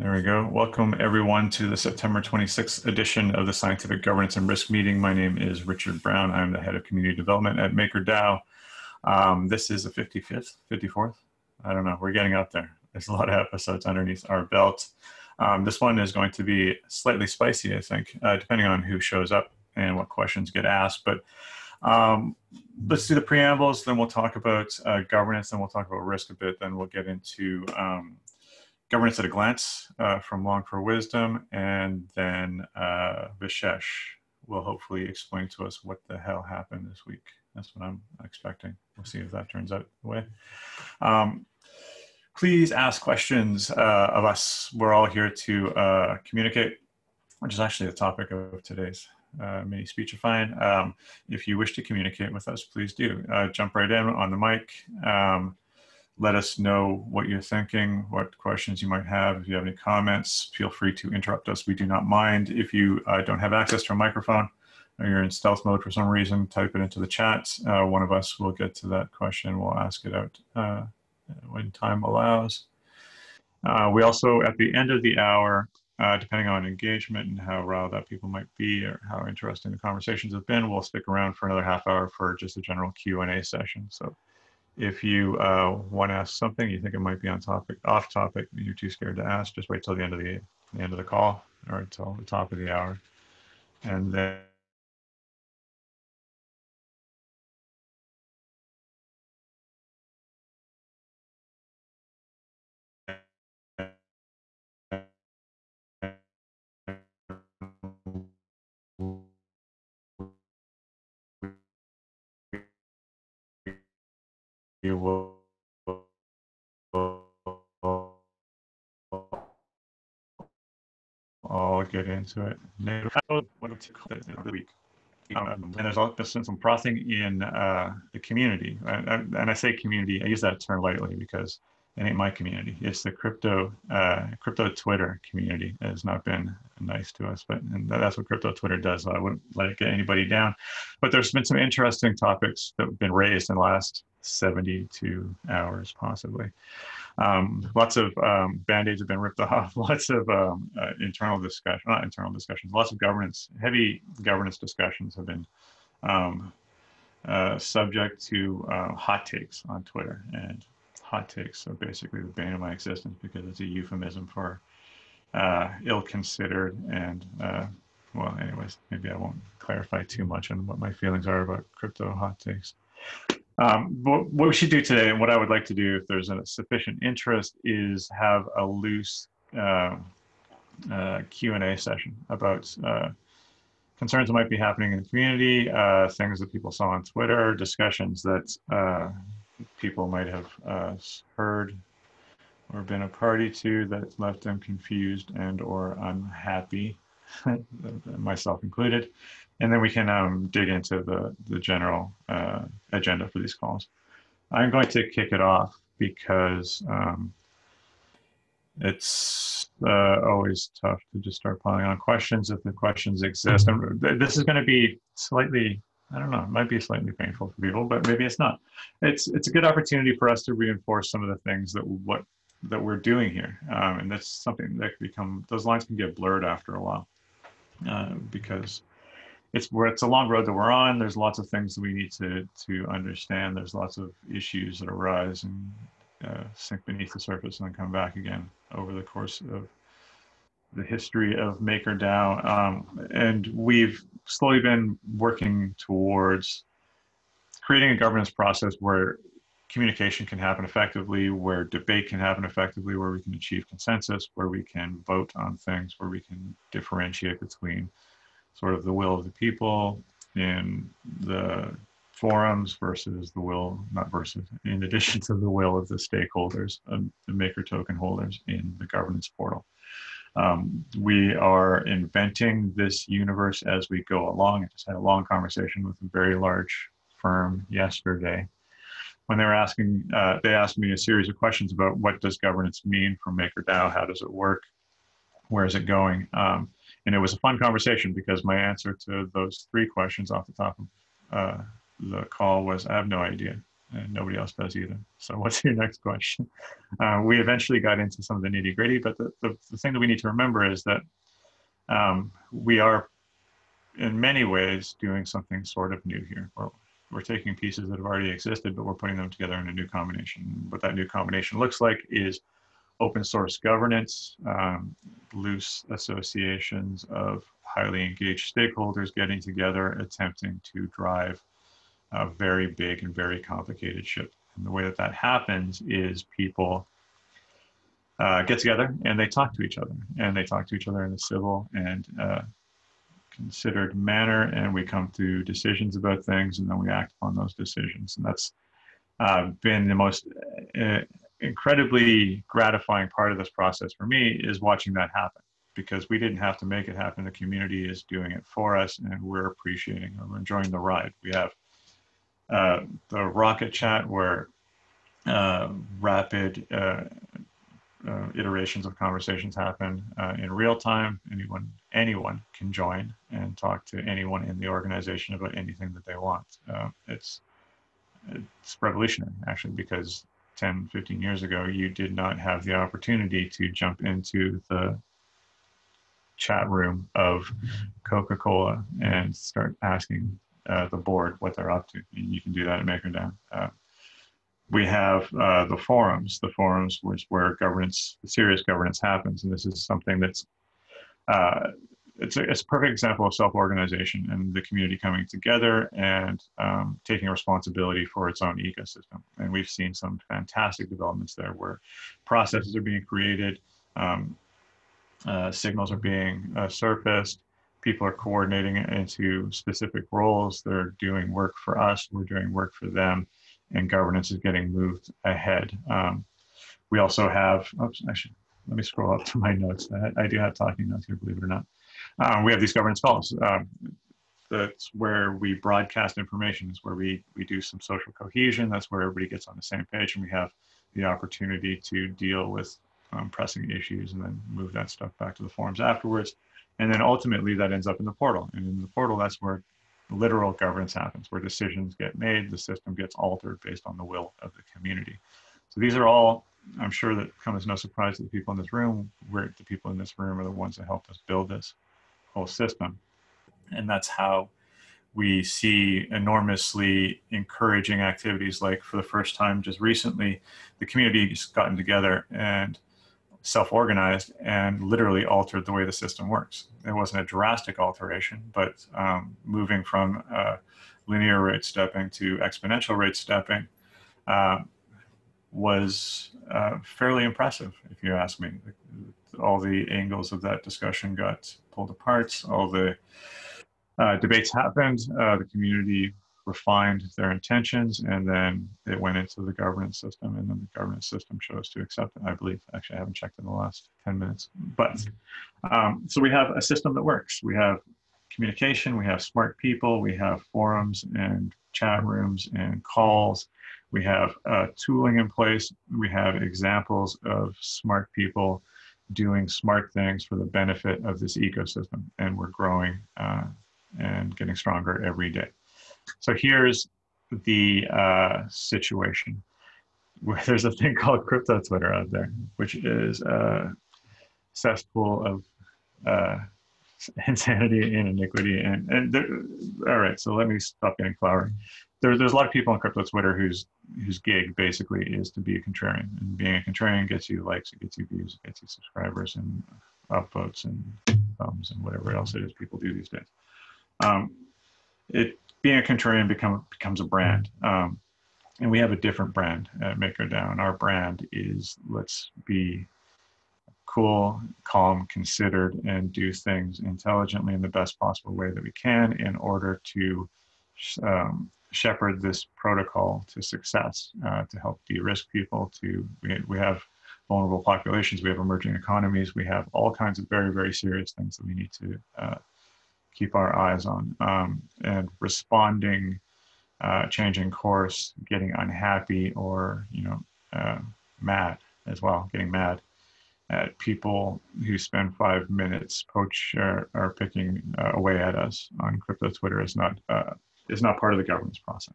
There we go. Welcome everyone to the September 26th edition of the Scientific Governance and Risk Meeting. My name is Richard Brown. I'm the head of community development at MakerDAO. This is the 55th, 54th. I don't know. We're getting up there. There's a lot of episodes underneath our belt. This one is going to be slightly spicy, I think, depending on who shows up and what questions get asked. But let's do the preambles, then we'll talk about governance, then we'll talk about risk a bit, then we'll get into governance at a glance from LongForWisdom, and then Vishesh will hopefully explain to us what the hell happened this week. That's what I'm expecting. We'll see if that turns out the way. Please ask questions of us. We're all here to communicate, which is actually the topic of today's mini speechifying. If you wish to communicate with us, please do. Jump right in on the mic. Let us know what you're thinking, what questions you might have. If you have any comments, feel free to interrupt us. We do not mind. If you don't have access to a microphone or you're in stealth mode for some reason, type it into the chat. One of us will get to that question. We'll ask it out when time allows. We also, at the end of the hour, depending on engagement and how riled up people might be or how interesting the conversations have been, we'll stick around for another half hour for just a general Q&A session. So if you want to ask something, you think it might be on topic, off topic, you're too scared to ask, just wait till the end of the call or until the top of the hour, and then you will all get into it. What the week. And there's been some frothing in the community, and I say community, I use that term lightly because it ain't my community. It's the crypto Twitter community. It has not been nice to us, and that's what crypto Twitter does. So I wouldn't let it get anybody down. But there's been some interesting topics that have been raised in the last 72 hours, possibly. Lots of band-aids have been ripped off, lots of internal discussion, not internal discussions, lots of heavy governance discussions have been subject to hot takes on Twitter. And hot takes are basically the bane of my existence because it's a euphemism for ill-considered and, well, anyways, maybe I won't clarify too much on what my feelings are about crypto hot takes. What we should do today, and what I would like to do if there's a sufficient interest, is have a loose Q&A session about concerns that might be happening in the community, things that people saw on Twitter, discussions that people might have heard or been a party to that left them confused and or unhappy, myself included. And then we can dig into the general agenda for these calls. I'm going to kick it off because it's always tough to just start piling on questions if the questions exist. And this is going to be slightly, I don't know, it might be slightly painful for people, but maybe it's not. It's a good opportunity for us to reinforce some of the things that we're doing here. And that's something that can become, those lines can get blurred after a while because it's a long road that we're on. There's lots of things that we need to understand. There's lots of issues that arise and sink beneath the surface and then come back again over the course of the history of MakerDAO. And we've slowly been working towards creating a governance process where communication can happen effectively, where debate can happen effectively, where we can achieve consensus, where we can vote on things, where we can differentiate between sort of the will of the people in the forums versus the will, not versus, in addition to the will of the stakeholders, the Maker token holders in the governance portal. We are inventing this universe as we go along. I just had a long conversation with a very large firm yesterday when they were they asked me a series of questions about what does governance mean for MakerDAO, how does it work, where is it going? And it was a fun conversation because my answer to those three questions off the top of the call was, I have no idea. and nobody else does either. So what's your next question? We eventually got into some of the nitty gritty, but the thing that we need to remember is that we are in many ways doing something sort of new here. We're taking pieces that have already existed, but we're putting them together in a new combination. What that new combination looks like is open source governance, loose associations of highly engaged stakeholders getting together, attempting to drive a very big and very complicated ship. And the way that that happens is people get together and they talk to each other, and they talk to each other in a civil and considered manner, and we come to decisions about things, and then we act on those decisions. And that's been the most incredibly gratifying part of this process for me, is watching that happen, because we didn't have to make it happen. The community is doing it for us, and we're appreciating it. We're enjoying the ride. We have the rocket chat where rapid iterations of conversations happen in real time. Anyone can join and talk to anyone in the organization about anything that they want. It's revolutionary, actually, because 10, 15 years ago, you did not have the opportunity to jump into the chat room of Coca-Cola and start asking the board what they're up to. And you can do that at MakerDAO. We have the forums, which where governance, serious governance happens. And this is something that's, it's a perfect example of self-organization and the community coming together and taking responsibility for its own ecosystem. And we've seen some fantastic developments there where processes are being created, signals are being surfaced, people are coordinating into specific roles. They're doing work for us, we're doing work for them, and governance is getting moved ahead. We also have, oops, actually, let me scroll up to my notes. I do have talking notes here, believe it or not. We have these governance calls. That's where we broadcast information. It's where we do some social cohesion. That's where everybody gets on the same page, and we have the opportunity to deal with pressing issues and then move that stuff back to the forums afterwards. And then ultimately that ends up in the portal. And in the portal, that's where literal governance happens, where decisions get made, the system gets altered based on the will of the community. So these are all, I'm sure that come as no surprise to the people in this room. The people in this room are the ones that helped us build this whole system. And that's how we see enormously encouraging activities, like for the first time just recently, the community has gotten together and self-organized and literally altered the way the system works. It wasn't a drastic alteration, but moving from linear rate stepping to exponential rate stepping was fairly impressive, if you ask me. All the angles of that discussion got pulled apart. All the debates happened. The community refined their intentions, and then it went into the governance system, and then the governance system chose to accept it, I believe. Actually, I haven't checked in the last 10 minutes. But so we have a system that works. We have communication, we have smart people, we have forums and chat rooms and calls. We have tooling in place. We have examples of smart people doing smart things for the benefit of this ecosystem, and we're growing and getting stronger every day. So here's the situation. Where there's a thing called crypto Twitter out there, which is a cesspool of insanity and iniquity. And all right, so let me stop getting flowery. There's a lot of people on crypto Twitter whose gig basically is to be a contrarian. And being a contrarian gets you likes, it gets you views, it gets you subscribers and upvotes and thumbs and whatever else it is people do these days. Being a contrarian becomes a brand. And we have a different brand at MakerDAO. And our brand is, let's be cool, calm, considered, and do things intelligently in the best possible way that we can in order to shepherd this protocol to success, to help de-risk people. We have vulnerable populations, we have emerging economies, we have all kinds of very, very serious things that we need to keep our eyes on, and responding, changing course, getting unhappy, or mad as well, getting mad at people who spend 5 minutes are picking away at us on crypto Twitter is not part of the governance process.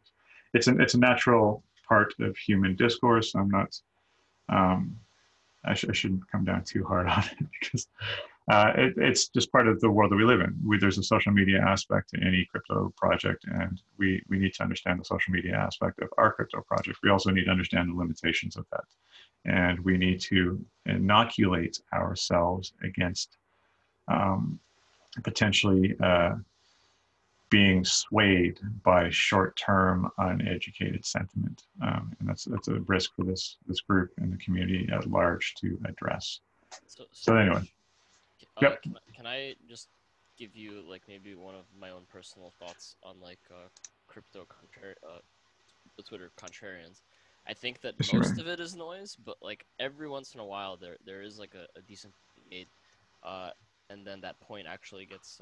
It's a natural part of human discourse. I'm not, I shouldn't come down too hard on it because it's just part of the world that we live in. There's a social media aspect to any crypto project, and we need to understand the social media aspect of our crypto project. We also need to understand the limitations of that. And we need to inoculate ourselves against potentially being swayed by short-term, uneducated sentiment, and that's a risk for this group and the community at large to address. So anyway, yep. Can I just give you like maybe one of my own personal thoughts on like crypto the Twitter contrarians? I think that most of it is noise, but like every once in a while there is like a decent debate, and then that point actually gets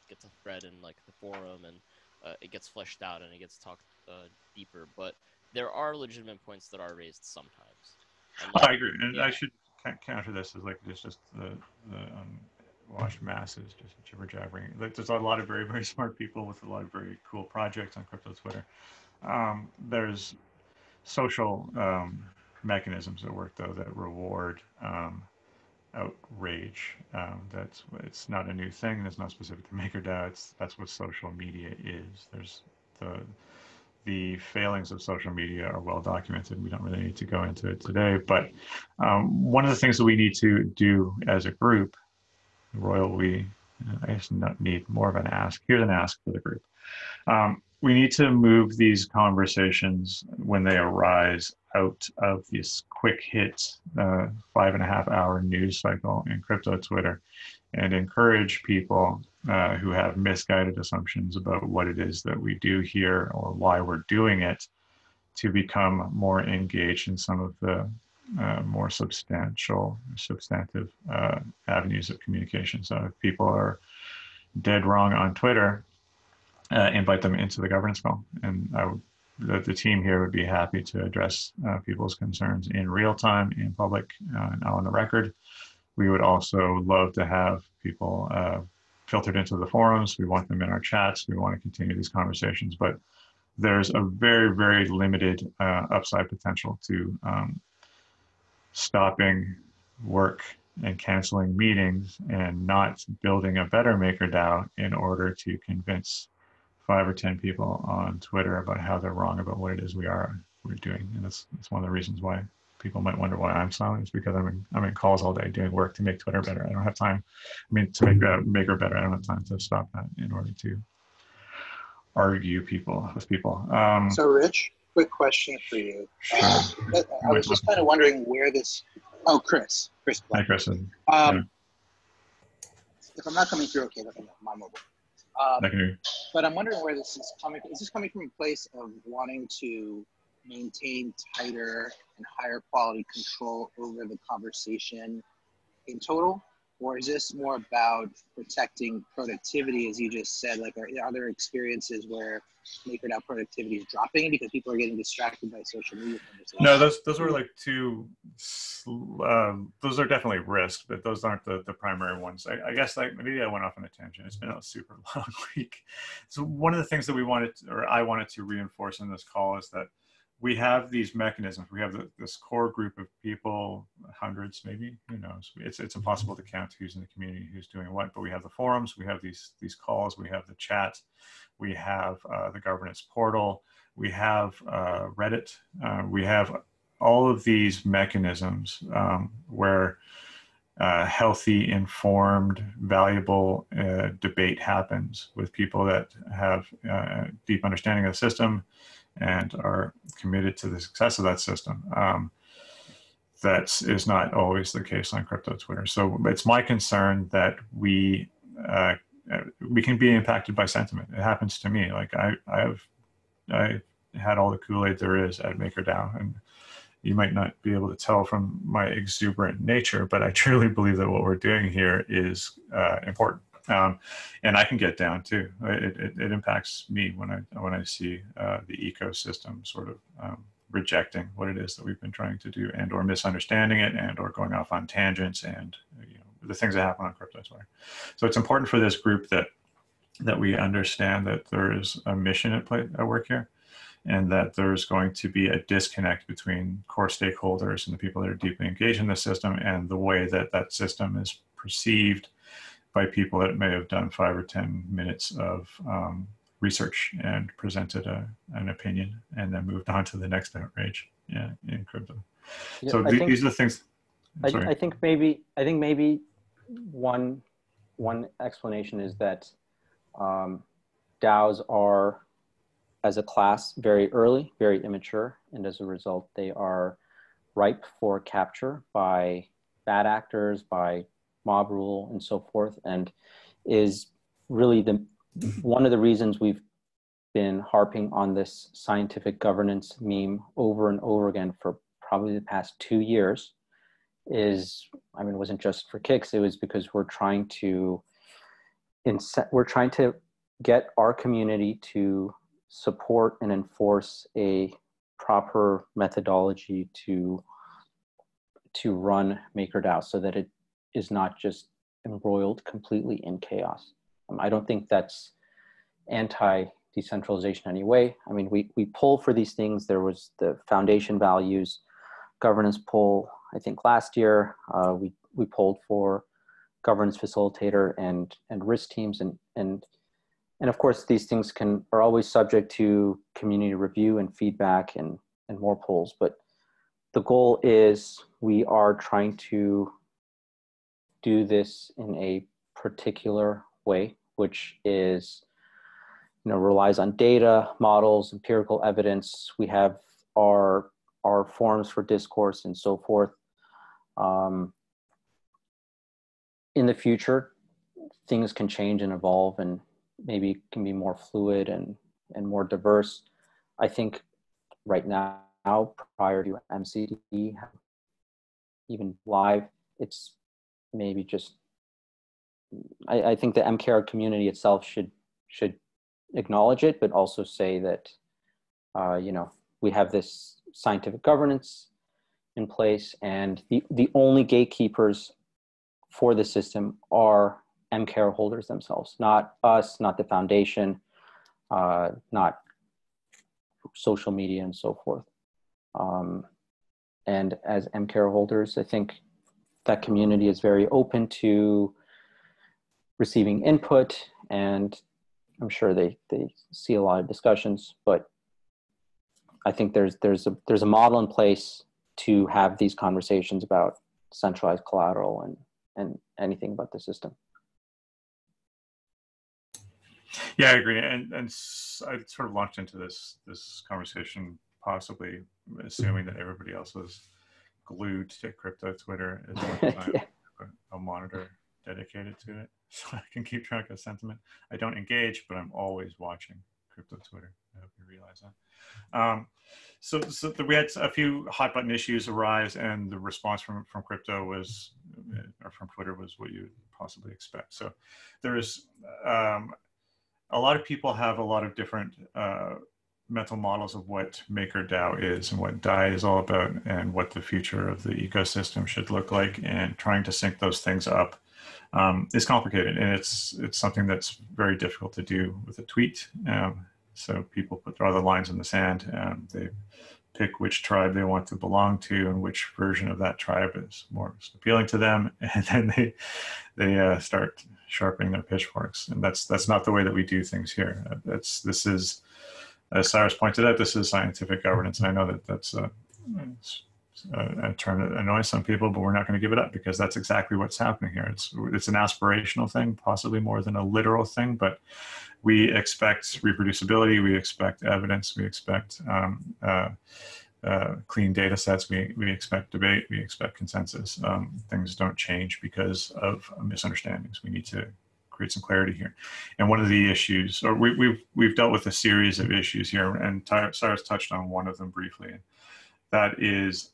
gets a thread in like the forum, and it gets fleshed out and it gets talked deeper. But there are legitimate points that are raised sometimes. And, like, I agree, and I should counter this as like just the washed masses, just jibber jabbering. Like, there's a lot of very, very smart people with a lot of very cool projects on crypto Twitter. There's social mechanisms at work though that reward outrage. It's not a new thing. It's not specific to MakerDAO. That's what social media is. There's the failings of social media are well documented. We don't really need to go into it today, but one of the things that we need to do as a group, I guess not need more of an ask. Here's an ask for the group. We need to move these conversations when they arise out of this quick hit 5.5 hour news cycle in crypto Twitter, and encourage people who have misguided assumptions about what it is that we do here or why we're doing it to become more engaged in some of the more substantive avenues of communication. So if people are dead wrong on Twitter, invite them into the governance call, and the team here would be happy to address people's concerns in real time, in public, and on the record. We would also love to have people filtered into the forums. We want them in our chats. We want to continue these conversations, but there's a very, very limited upside potential to stopping work and canceling meetings and not building a better MakerDAO in order to convince 5 or 10 people on Twitter about how they're wrong about what it is we're doing. And that's one of the reasons why people might wonder why I'm silent. It's because I'm in calls all day doing work to make Twitter better. I don't have time. I mean, to make Maker better, I don't have time to stop that in order to argue with people. So Rich, quick question for you. Sure. I was just kind of wondering where this, Chris. Hi, Chris. If I'm not coming through, okay, let me know. I'm mobile. But I'm wondering where this is coming from. Is this coming from a place of wanting to maintain tighter and higher quality control over the conversation in total? Or is this more about protecting productivity, as you just said? Like, are there experiences where MakerDAO productivity is dropping because people are getting distracted by social media conversations? No, those were like two, those are definitely risks, but those aren't the primary ones. I guess maybe I went off on a tangent. It's been a super long week. So one of the things that I wanted to reinforce in this call is that we have these mechanisms. We have this core group of people, hundreds maybe, who knows? It's impossible to count who's in the community, who's doing what, but we have the forums, we have these calls, we have the chat, we have the governance portal, we have Reddit, we have all of these mechanisms where healthy, informed, valuable debate happens with people that have deep understanding of the system and are committed to the success of that system. That is not always the case on crypto Twitter. So it's my concern that we can be impacted by sentiment. It happens to me. Like I had all the Kool-Aid there is at MakerDAO, and you might not be able to tell from my exuberant nature, but I truly believe that what we're doing here is important. And I can get down too. It impacts me when I see the ecosystem sort of rejecting what it is that we've been trying to do, and or misunderstanding it, and or going off on tangents, and the things that happen on crypto Twitter. So it's important for this group that we understand that there is a mission at work here, and that there's going to be a disconnect between core stakeholders and the people that are deeply engaged in the system and the way that that system is perceived by people that may have done 5 or 10 minutes of research and presented an opinion and then moved on to the next outrage in crypto. Yeah, so these are the things. I think maybe one explanation is that DAOs are, as a class, very early, very immature, and as a result, they are ripe for capture by bad actors, by mob rule, and so forth, and is really one of the reasons we've been harping on this scientific governance meme over and over again for probably the past 2 years. Is, I mean, it wasn't just for kicks, it was because we're trying to get our community to support and enforce a proper methodology to run MakerDAO so that it is not just embroiled completely in chaos. I don't think that's anti-decentralization anyway. I mean, we pull for these things. There was the foundation values governance poll, I think last year. We polled for governance facilitator and risk teams, and of course these things are always subject to community review and feedback and more polls. But the goal is we are trying to do this in a particular way, which is, relies on data, models, empirical evidence. We have our forums for discourse and so forth. In the future, things can change and evolve and maybe can be more fluid and more diverse. I think right now, prior to MCD, even live, it's maybe just, I think the MKR community itself should acknowledge it, but also say that, we have this scientific governance in place, and the only gatekeepers for the system are MKR holders themselves, not us, not the foundation, not social media and so forth. And as MKR holders, I think that community is very open to receiving input, and I'm sure they see a lot of discussions, but I think there's a model in place to have these conversations about centralized collateral and anything about the system. Yeah, I agree. And I sort of launched into this conversation possibly assuming that everybody else was glued to crypto Twitter as much as I have a monitor dedicated to it, so I can keep track of sentiment. I don't engage, but I'm always watching crypto Twitter. I hope you realize that. So we had a few hot button issues arise, and the response from crypto was, or from Twitter, was what you would possibly expect. So there's a lot of people have a lot of different mental models of what MakerDAO is and what DAI is all about and what the future of the ecosystem should look like, and trying to sync those things up is complicated, and it's something that's very difficult to do with a tweet. So people draw the lines in the sand, and they pick which tribe they want to belong to and which version of that tribe is more appealing to them, and then they start sharpening their pitchforks. And that's not the way that we do things here. This is, as Cyrus pointed out, this is scientific governance, and I know that that's a term that annoys some people, but we're not going to give it up, because that's exactly what's happening here. It's an aspirational thing, possibly more than a literal thing, but we expect reproducibility, we expect evidence, we expect clean data sets, we expect debate, we expect consensus. Things don't change because of misunderstandings. We need to create some clarity here. And one of the issues, or we've dealt with a series of issues here, and Cyrus touched on one of them briefly. That is,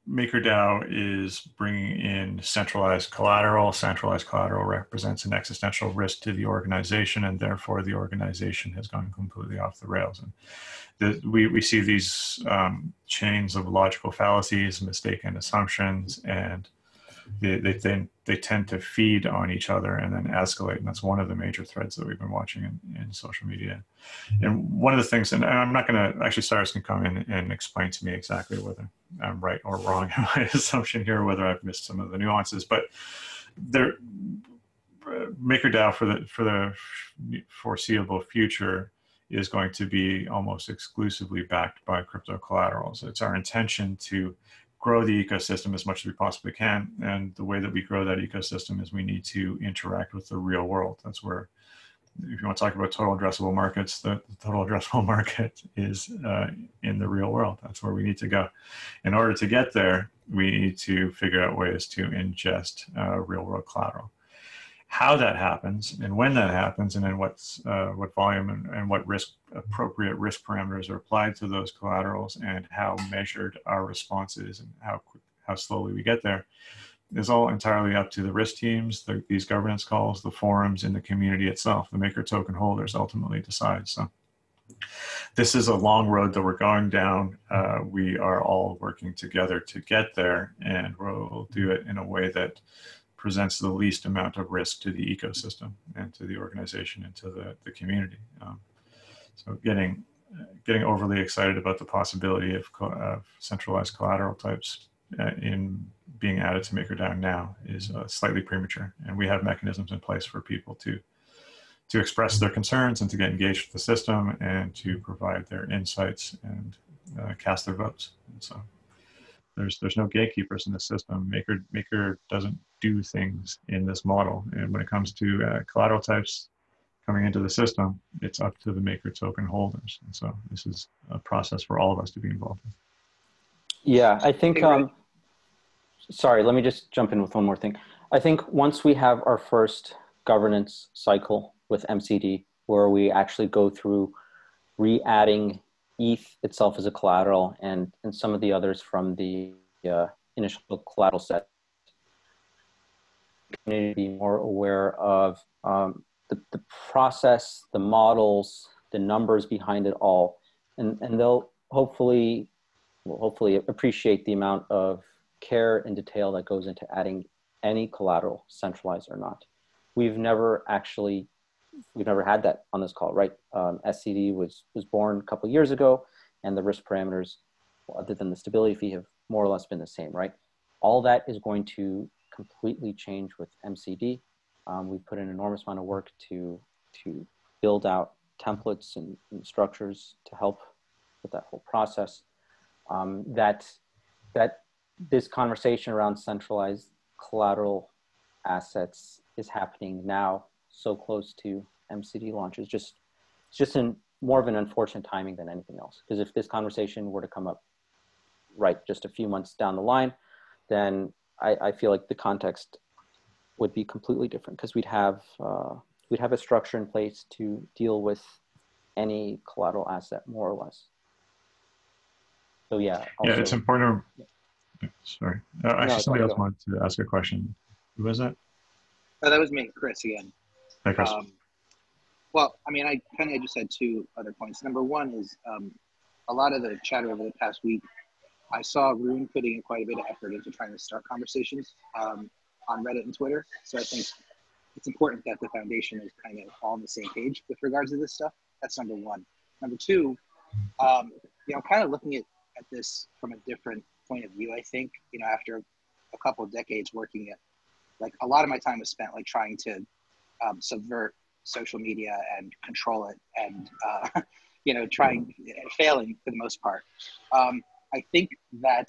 MakerDAO is bringing in centralized collateral. Centralized collateral represents an existential risk to the organization, and therefore the organization has gone completely off the rails. And we see these chains of logical fallacies, mistaken assumptions, and they tend to feed on each other and then escalate. And that's one of the major threads that we've been watching in social media. And one of the things, and I'm not going to, actually Cyrus can come in and explain to me exactly whether I'm right or wrong in my assumption here, whether I've missed some of the nuances, but there, MakerDAO for the foreseeable future is going to be almost exclusively backed by crypto collaterals. It's our intention to grow the ecosystem as much as we possibly can. And the way that we grow that ecosystem is we need to interact with the real world. That's where, if you want to talk about total addressable markets, the total addressable market is in the real world. That's where we need to go. In order to get there, we need to figure out ways to ingest real world collateral. How that happens and when that happens, and then what volume and what appropriate risk parameters are applied to those collaterals, and how measured our response is, and how slowly we get there, is all entirely up to the risk teams, these governance calls, the forums, and the community itself. The Maker token holders ultimately decide. So this is a long road that we're going down. We are all working together to get there, and we'll do it in a way that presents the least amount of risk to the ecosystem and to the organization and to the community. So getting overly excited about the possibility of centralized collateral types in being added to MakerDAO now is slightly premature, and we have mechanisms in place for people to express their concerns and to get engaged with the system and to provide their insights and cast their votes. And so there's no gatekeepers in the system. Maker doesn't do things in this model, and when it comes to collateral types coming into the system, it's up to the Maker token holders. And so this is a process for all of us to be involved in. Yeah, I think, sorry, let me just jump in with one more thing. I think once we have our first governance cycle with MCD, where we actually go through re-adding ETH itself as a collateral and some of the others from the initial collateral set, to be more aware of the process, the models, the numbers behind it all, and they'll hopefully appreciate the amount of care and detail that goes into adding any collateral, centralized or not. We've never had that on this call, right? SCD was born a couple of years ago, and the risk parameters, other than the stability fee, have more or less been the same, right? All that is going to completely change with MCD. We put an enormous amount of work to build out templates and structures to help with that whole process. That this conversation around centralized collateral assets is happening now, so close to MCD launch. It's just more of an unfortunate timing than anything else. Because if this conversation were to come up right just a few months down the line, then I feel like the context would be completely different, because we'd have a structure in place to deal with any collateral asset, more or less. So yeah. Also, yeah, it's important. Sorry, actually, somebody else wanted to ask a question. Who was that? Oh, that was me, Chris, again. Hey, Chris. Well, I mean, I kind of just had two other points. Number one is a lot of the chatter over the past week, I saw Rune putting in quite a bit of effort into trying to start conversations on Reddit and Twitter. So I think it's important that the foundation is kind of all on the same page with regards to this stuff. That's number one. Number two, kind of looking at this from a different point of view, I think, after a couple of decades working at, like, a lot of my time was spent like trying to subvert social media and control it and, failing for the most part. I think that,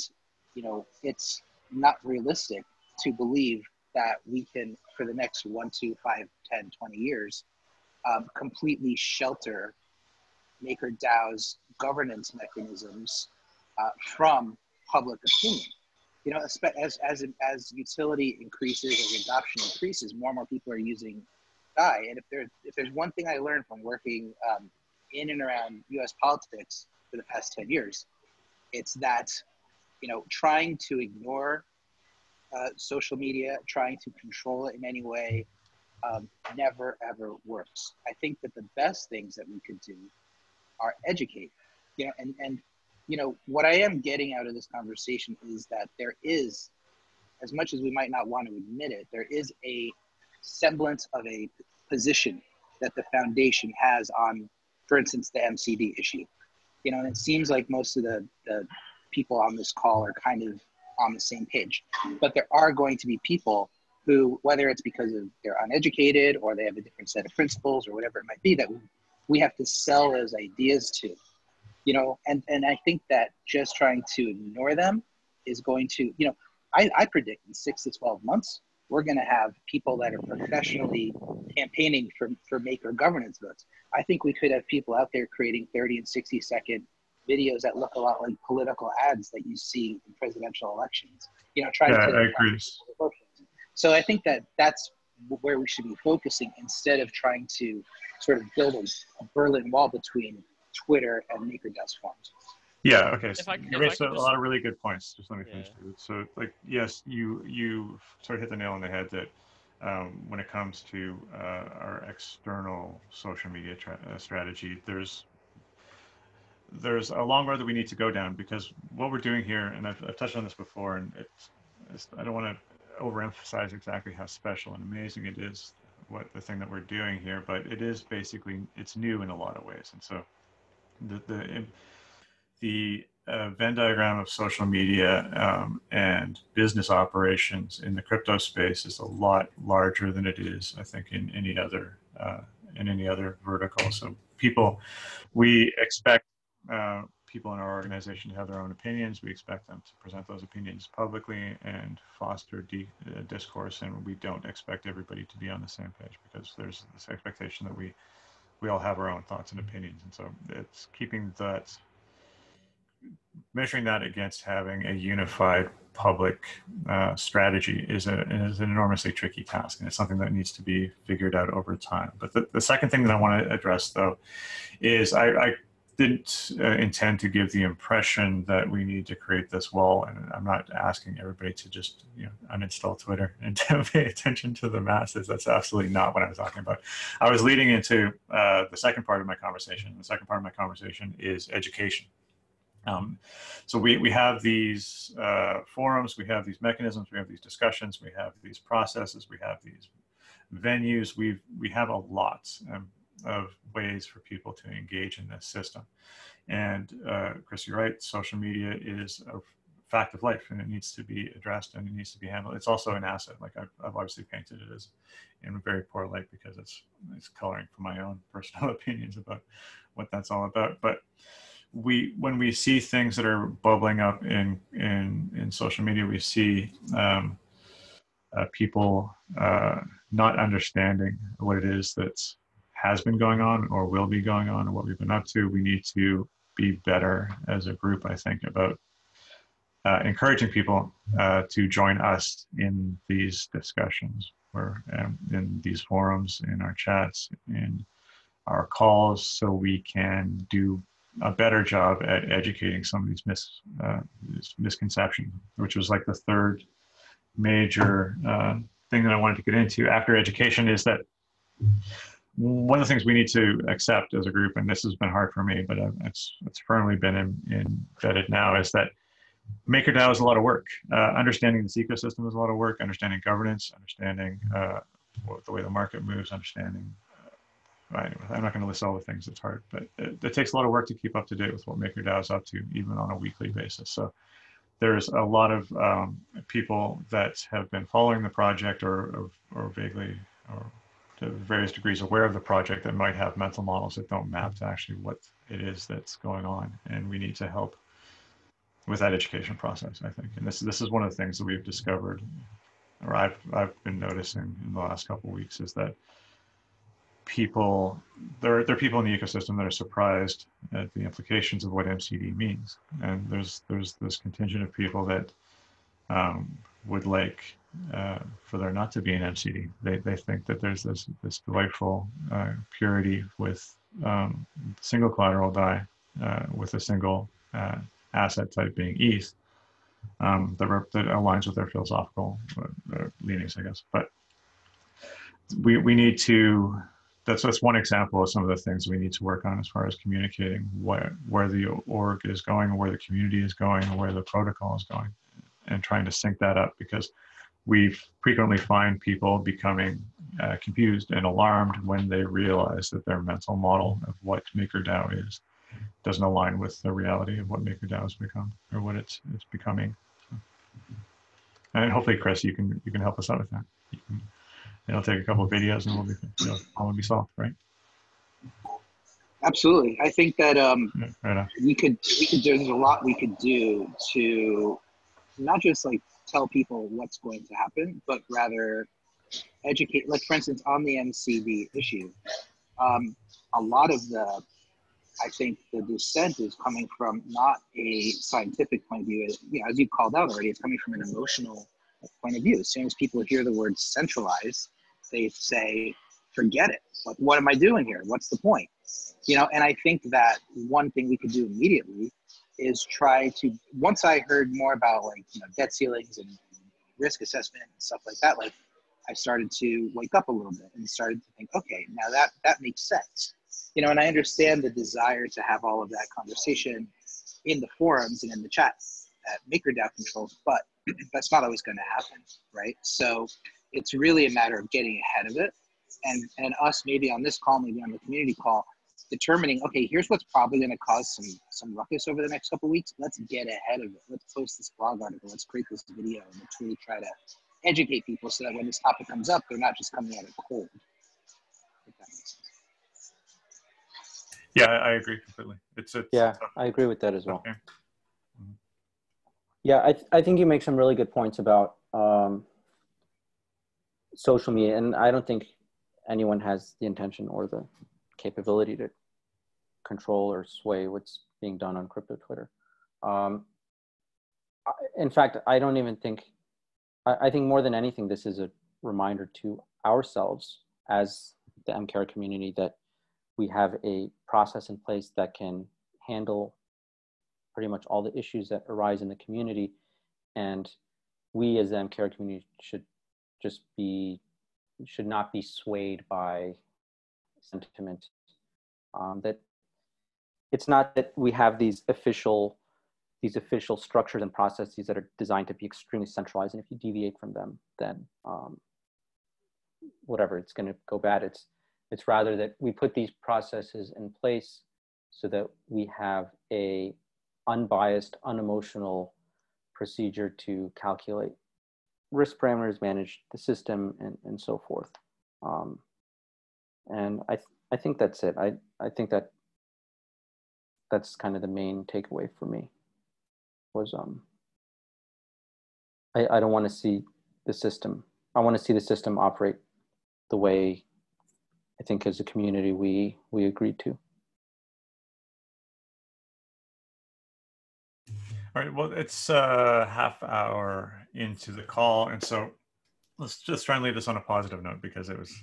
it's not realistic to believe that we can, for the next 1, 2, 5, 10, 20 years, completely shelter MakerDAO's governance mechanisms from public opinion. As utility increases, as adoption increases, more and more people are using DAI. And if there's one thing I learned from working in and around U.S. politics for the past 10 years, it's that, trying to ignore social media, trying to control it in any way, never ever works. I think that the best things that we could do are educate, and what I am getting out of this conversation is that there is as much as we might not want to admit it, there is a semblance of a position that the foundation has on, for instance, the MCD issue. You know, and it seems like most of the people on this call are kind of on the same page. But there are going to be people who, whether it's because of they're uneducated or they have a different set of principles or whatever it might be, that we have to sell those ideas to, you know, and I think that just trying to ignore them is going to, you know, I predict in 6 to 12 months, we're going to have people that are professionally campaigning for maker governance votes. I think we could have people out there creating 30 and 60-second videos that look a lot like political ads that you see in presidential elections. You know, trying to. I agree. So I think that that's where we should be focusing instead of trying to sort of build a Berlin Wall between Twitter and MakerDAO's forums. Yeah, okay. So you raised a lot of really good points. Just let me finish. Yeah. So, like, yes, you sort of hit the nail on the head that when it comes to our external social media strategy, there's a long road that we need to go down, because what we're doing here, and I've touched on this before, and it's I don't want to overemphasize exactly how special and amazing it is, what the thing that we're doing here, but it is basically, it's new in a lot of ways. And so the Venn diagram of social media and business operations in the crypto space is a lot larger than it is, I think, in any other vertical. So we expect people in our organization to have their own opinions. We expect them to present those opinions publicly and foster discourse, and we don't expect everybody to be on the same page, because there's this expectation that we all have our own thoughts and opinions. And so it's measuring that against having a unified public strategy is an enormously tricky task, and it's something that needs to be figured out over time. But the second thing that I want to address, though, is I didn't intend to give the impression that we need to create this wall, and I'm not asking everybody to just uninstall Twitter and to pay attention to the masses. That's absolutely not what I was talking about. I was leading into the second part of my conversation. The second part of my conversation is education. So we have these forums, we have these mechanisms, we have these discussions, we have these processes, we have these venues. We have a lot of ways for people to engage in this system. And Chris, you're right, social media is a fact of life, and it needs to be addressed and it needs to be handled. It's also an asset. Like I've obviously painted it as in a very poor light, because it's coloring for my own personal opinions about what that's all about. But when we see things that are bubbling up in social media, we see people not understanding what it is that has been going on or will be going on, or what we've been up to. We need to be better as a group, I think, about encouraging people to join us in these discussions, or in these forums, in our chats, in our calls, so we can do a better job at educating some of these misconceptions, which was like the third major thing that I wanted to get into after education, is that one of the things we need to accept as a group, and this has been hard for me, but it's firmly been embedded now, is that MakerDAO is a lot of work. Understanding this ecosystem is a lot of work. Understanding governance, understanding the way the market moves, understanding. I'm not going to list all the things. It's hard, but it takes a lot of work to keep up to date with what MakerDAO is up to, even on a weekly basis. So there's a lot of people that have been following the project or vaguely or to various degrees aware of the project that might have mental models that don't map to actually what it is that's going on. And we need to help with that education process, I think. And this is one of the things that we've discovered, or I've been noticing in the last couple of weeks, is that there are people in the ecosystem that are surprised at the implications of what MCD means. And there's this contingent of people that would like for there not to be an MCD. They think that there's this delightful purity with single collateral DAI with a single asset type being ETH that aligns with their philosophical leanings, I guess. But we need to. That's one example of some of the things we need to work on as far as communicating where the org is going, where the community is going, where the protocol is going. and trying to sync that up, because we frequently find people becoming confused and alarmed when they realize that their mental model of what MakerDAO is doesn't align with the reality of what MakerDAO has become, or what it's becoming. And hopefully, Chris, you can help us out with that. It'll take a couple of videos and all will be solved, right? Absolutely. I think that Right we could there's a lot we could do to not just like tell people what's going to happen, but rather educate. Like, for instance, on the MCV issue, a lot of I think the dissent is coming from not a scientific point of view. As you called out already, it's coming from an emotional point of view. As soon as people hear the word centralized, they say, forget it. Like, what am I doing here? What's the point? And I think that one thing we could do immediately is try to, once I heard more about debt ceilings and risk assessment and stuff like that, I started to wake up a little bit and started to think, okay, now that makes sense. And I understand the desire to have all of that conversation in the forums and in the chats that MakerDAO controls, but that's not always going to happen, right? So it's really a matter of getting ahead of it, and us maybe on this call, maybe on the community call, determining, okay, here's what's probably going to cause some ruckus over the next couple of weeks. Let's get ahead of it. Let's post this blog article. Let's create this video, and let's really try to educate people so that when this topic comes up, they're not just coming at it cold. If that makes sense. Yeah, I agree completely. I agree with that as well. Okay. Mm-hmm. Yeah, I think you make some really good points about social media, and I don't think anyone has the intention or the capability to control or sway what's being done on crypto Twitter. In fact, I don't even think, I think more than anything, this is a reminder to ourselves as the MCARE community that we have a process in place that can handle pretty much all the issues that arise in the community. And we as the MCARE community should not be swayed by sentiment. That it's not that we have these official structures and processes that are designed to be extremely centralized, and if you deviate from them, then whatever, it's going to go bad. It's rather that we put these processes in place so that we have a unbiased, unemotional procedure to calculate risk parameters, manage the system, and so forth. And I think that's it. I think that's kind of the main takeaway for me was I don't want to see the system. I want to see the system operate the way I think as a community we agreed to. All right, well, it's a half hour into the call, and so let's just try and leave this on a positive note, because it was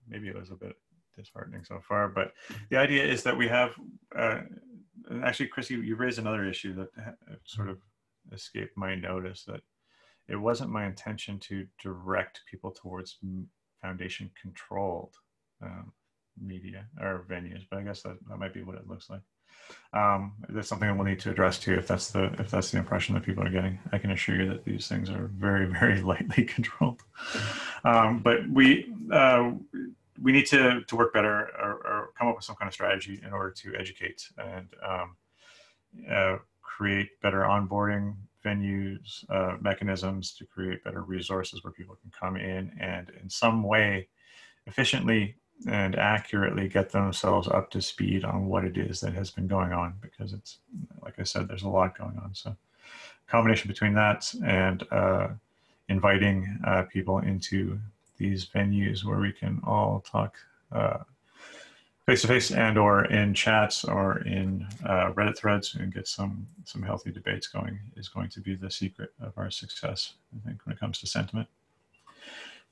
maybe it was a bit disheartening so far. But the idea is that we have, and actually, Chris, you raised another issue that sort of escaped my notice, that it wasn't my intention to direct people towards foundation controlled media or venues, but I guess that might be what it looks like. That's something that we'll need to address too, if that's the impression that people are getting. I can assure you that these things are very, very lightly controlled. But we need to work better, or come up with some kind of strategy in order to educate and create better onboarding venues, mechanisms to create better resources where people can come in and in some way efficiently and accurately get themselves up to speed on what it is that has been going on, because it's, like I said, there's a lot going on. So combination between that and inviting people into these venues where we can all talk face-to-face and or in chats or in Reddit threads and get some healthy debates going is going to be the secret of our success, I think, when it comes to sentiment.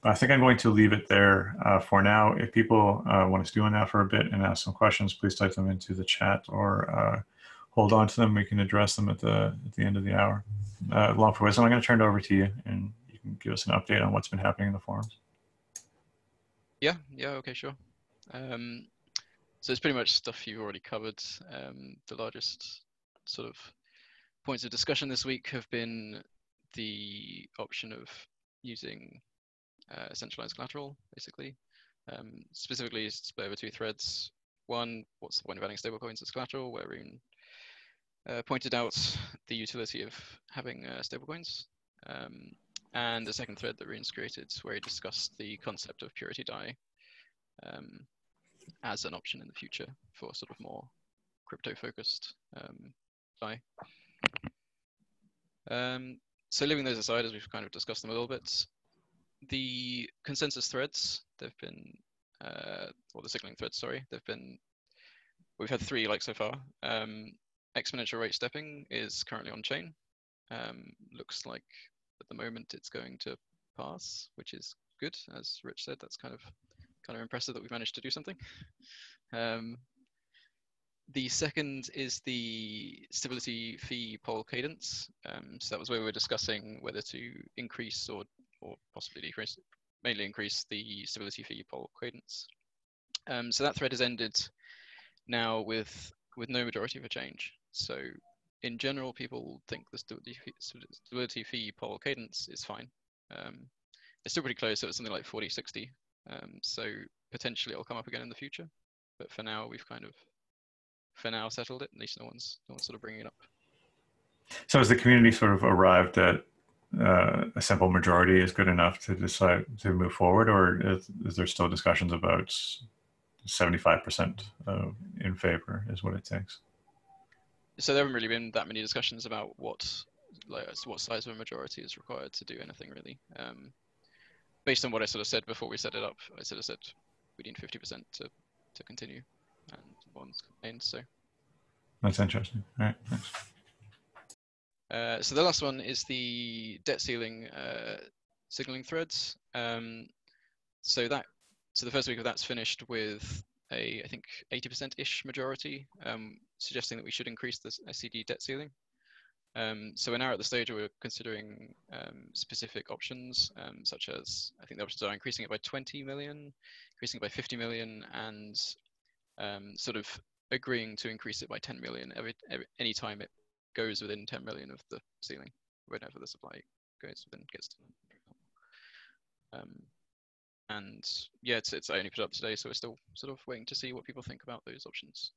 But I think I'm going to leave it there for now. If people want to stew on that for a bit and ask some questions, please type them into the chat or hold on to them. We can address them at the end of the hour. LongForWisdom, I'm going to turn it over to you, and you can give us an update on what's been happening in the forums. Yeah, okay, sure. So it's pretty much stuff you've already covered. The largest sort of points of discussion this week have been the option of using centralized collateral, basically. Specifically, is split over two threads. One, what's the point of adding stablecoins as collateral, where Rune pointed out the utility of having stablecoins. And the second thread that Rune's created, where he discussed the concept of purity DAI as an option in the future for sort of more crypto-focused DAI. So leaving those aside, as we've kind of discussed them a little bit, the consensus threads, they've been, or the signaling threads, sorry, we've had 3 like so far. Exponential rate stepping is currently on chain. Looks like at the moment it's going to pass, which is good. As Rich said, that's kind of impressive that we've managed to do something. The second is the stability fee poll cadence. So that was where we were discussing whether to increase or possibly decrease, mainly increase the stability fee poll cadence. So that thread has ended now with no majority for change. So in general, people think the stability fee poll cadence is fine. It's still pretty close, so it's something like 40-60. So potentially it'll come up again in the future. But for now, we've kind of settled it. At least no one's sort of bringing it up. So has the community sort of arrived at a simple majority is good enough to decide to move forward, or is there still discussions about 75% in favor is what it takes? So there haven't really been that many discussions about what size of a majority is required to do anything really. Based on what I sort of said before we set it up, I sort of said we need 50% to continue, and one's complained. So that's interesting. All right, thanks. So the last one is the debt ceiling signaling threads. So the first week of that's finished with I think 80%-ish majority, suggesting that we should increase the SCD debt ceiling. So we're now at the stage where we're considering specific options, such as, I think the options are increasing it by 20 million, increasing it by 50 million, and sort of agreeing to increase it by 10 million any time it goes within 10 million of the ceiling, whenever the supply gets to. And yeah, it's I only put it up today, so we're still sort of waiting to see what people think about those options.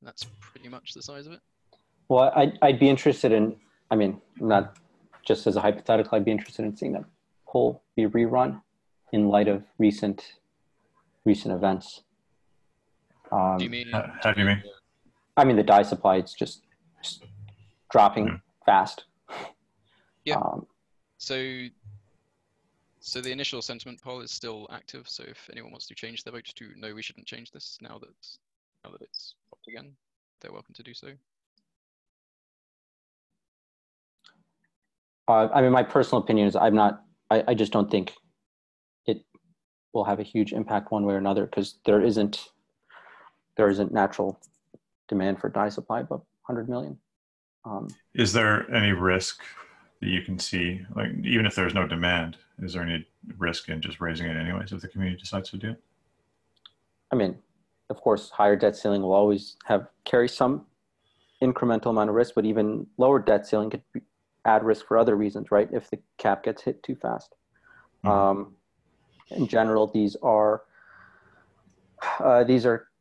That's pretty much the size of it. Well, I'd be interested in, I mean, not just as a hypothetical, I'd be interested in seeing that poll be rerun in light of recent events. Do you mean? How do you mean? I mean, the DAI supply, it's just dropping fast. Yeah. So the initial sentiment poll is still active. So if anyone wants to change their vote to no, we shouldn't change this now that it's popped again, they're welcome to do so. I mean, my personal opinion is I just don't think it will have a huge impact one way or another, because there isn't natural demand for DAI supply above 100 million. Is there any risk that you can see, like even if there's no demand, is there any risk in just raising it anyways if the community decides to do it? I mean, of course, higher debt ceiling will always carry some incremental amount of risk, but even lower debt ceiling could add risk for other reasons, right? If the cap gets hit too fast. In general, these are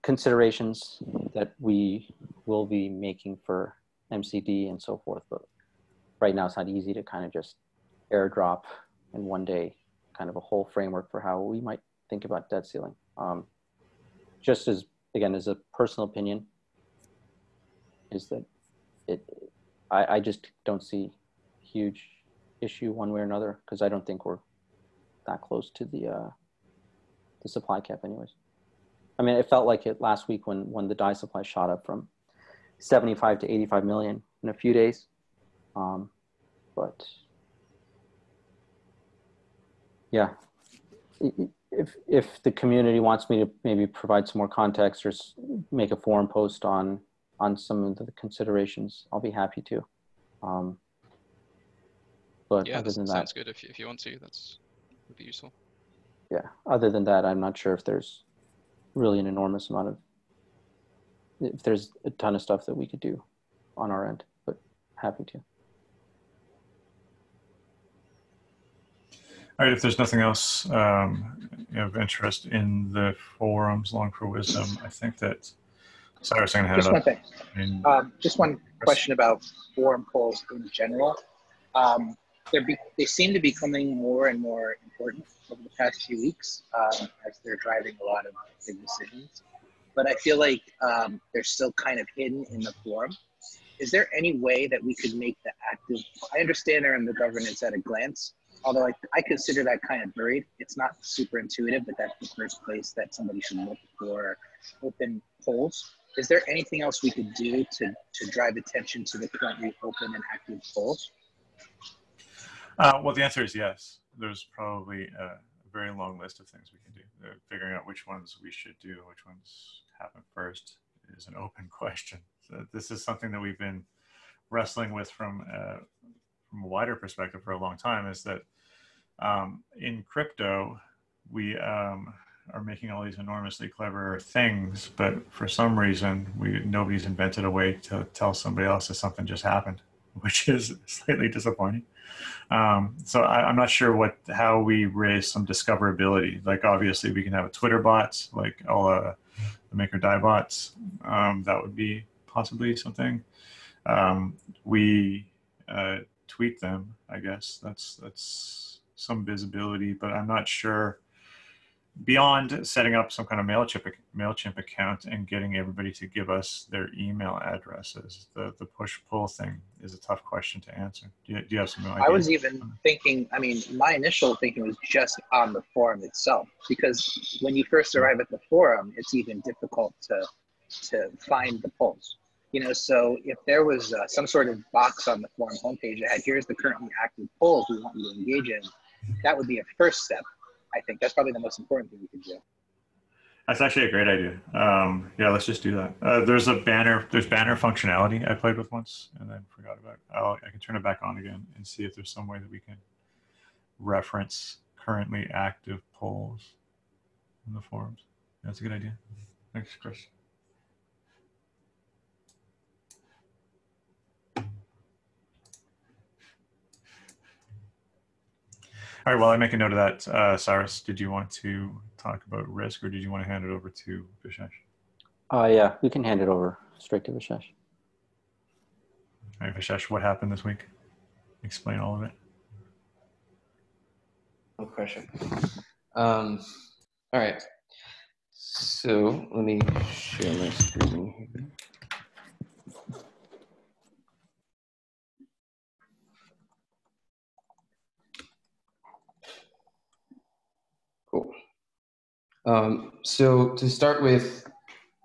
considerations that we will be making for MCD and so forth, but right now it's not easy to kind of just airdrop in one day kind of a whole framework for how we might think about debt ceiling. Just as, again, as a personal opinion, is that I just don't see huge issue one way or another, because I don't think we're that close to the supply cap anyways. I mean, it felt like it last week when the DAI supply shot up from 75 to 85 million in a few days. But yeah, if the community wants me to maybe provide some more context or make a forum post on some of the considerations, I'll be happy to. But yeah, other than that, sounds good. If you want to, would be useful. Yeah, other than that, I'm not sure if there's really an enormous amount of if there's a ton of stuff that we could do on our end, but happy to. All right, if there's nothing else of interest in the forums, Long4Wisdom, I think that Cyrus, I'm going to hand it up. Just one thing. Just one question about forum polls in general. They seem to be becoming more and more important over the past few weeks as they're driving a lot of big decisions. But I feel like they're still kind of hidden in the forum. Is there any way that we could make the active? I understand they're in the governance at a glance, although I consider that kind of buried. It's not super intuitive, but that's the first place that somebody should look for open polls. Is there anything else we could do to drive attention to the currently open and active polls? Well, the answer is yes. There's probably a very long list of things we can do. Figuring out which ones we should do, which ones happen first, is an open question. So this is something that we've been wrestling with from a wider perspective for a long time, is that in crypto, we are making all these enormously clever things, but for some reason, nobody's invented a way to tell somebody else that something just happened, which is slightly disappointing. So I'm not sure how we raise some discoverability. Like, obviously we can have a Twitter bot, like all the MakerDAO bots. That would be possibly something. We tweet them, I guess. That's some visibility, but I'm not sure. Beyond setting up some kind of MailChimp account and getting everybody to give us their email addresses, the push-pull thing is a tough question to answer. Do you have some idea? I was even thinking, I mean, my initial thinking was just on the forum itself, because when you first arrive at the forum, it's even difficult to find the polls. You know, so if there was some sort of box on the forum homepage that had, here's the currently active polls we want you to engage in, that would be a first step. I think that's probably the most important thing we can do. That's actually a great idea. Yeah, let's just do that. There's banner functionality I played with once and then forgot about. I can turn it back on again and see if there's some way that we can reference currently active polls in the forums. That's a good idea. Thanks, Chris. All right, well, I make a note of that. Cyrus, did you want to talk about risk, or did you want to hand it over to Vishesh? Yeah, we can hand it over straight to Vishesh. All right, Vishesh, what happened this week? Explain all of it. No question. All right. So let me share my screen here. Cool. So to start with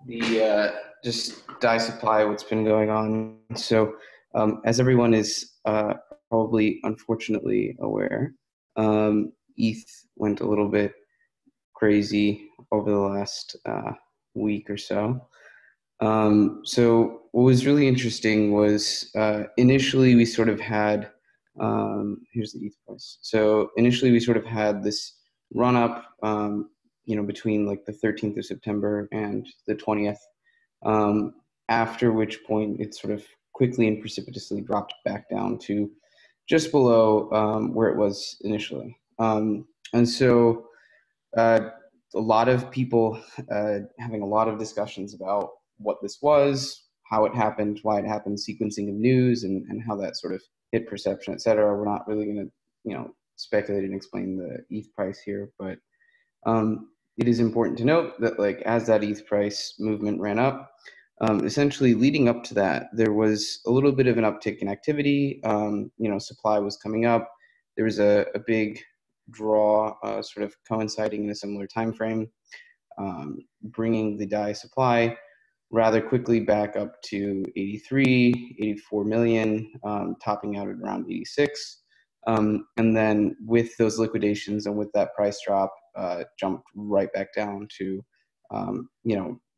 the just DAI supply, what's been going on. So as everyone is probably unfortunately aware, ETH went a little bit crazy over the last week or so. So what was really interesting was initially we sort of had, here's the ETH price. So initially we sort of had this run up, between like the 13th of September and the 20th, after which point it sort of quickly and precipitously dropped back down to just below where it was initially. And so a lot of people having a lot of discussions about what this was, how it happened, why it happened, sequencing of news, and how that sort of hit perception, et cetera. We're not really going to, speculate and explain the ETH price here, but it is important to note that, like, as that ETH price movement ran up, essentially leading up to that, there was a little bit of an uptick in activity. Supply was coming up. There was a big draw sort of coinciding in a similar time frame, bringing the DAI supply rather quickly back up to 83, 84 million, topping out at around 86. And then with those liquidations and with that price drop, jumped right back down to,